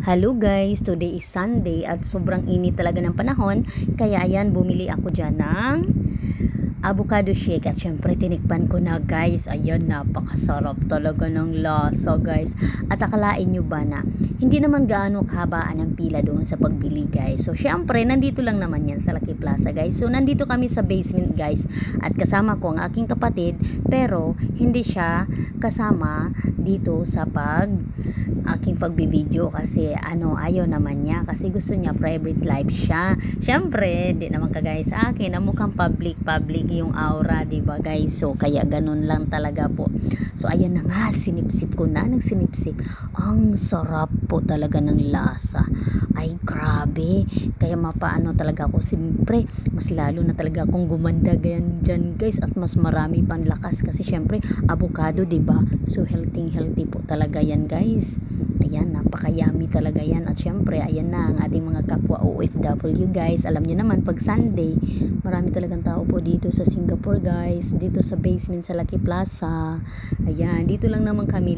Hello guys, today is Sunday at sobrang init talaga ng panahon. Kaya ayan, bumili ako dyan ng avocado shake at syempre tinikpan ko na guys. Ayan, napakasarap talaga ng lasa guys. At akalain nyo ba na hindi naman gaano kahabaan ang pila doon sa pagbili guys. So syempre nandito lang naman yan sa Lucky Plaza guys. So nandito kami sa basement guys at kasama ko ang aking kapatid pero hindi siya kasama dito sa aking pagbibideo kasi ayaw naman niya kasi gusto niya private life siya. Syempre hindi naman kagaya sa akin na mukhang public yung aura, diba guys? So kaya ganun lang talaga po. So ayan na nga, sinipsip ko na ng sinipsip. Ang sarap po talaga ng lasa. Ay grabe. Kaya mapaano talaga ako. Siyempre mas lalo na talaga akong gumanda ganyan dyan guys at mas marami pang lakas kasi syempre avocado, diba? So healthy po talaga yan guys. Ayan, napakayami talaga yan. At syempre, ayan na ang ating mga kapwa OFW guys. Alam nyo naman, pag Sunday, marami talagang tao po dito sa Singapore guys. Dito sa basement sa Lucky Plaza. Ayan, dito lang naman kami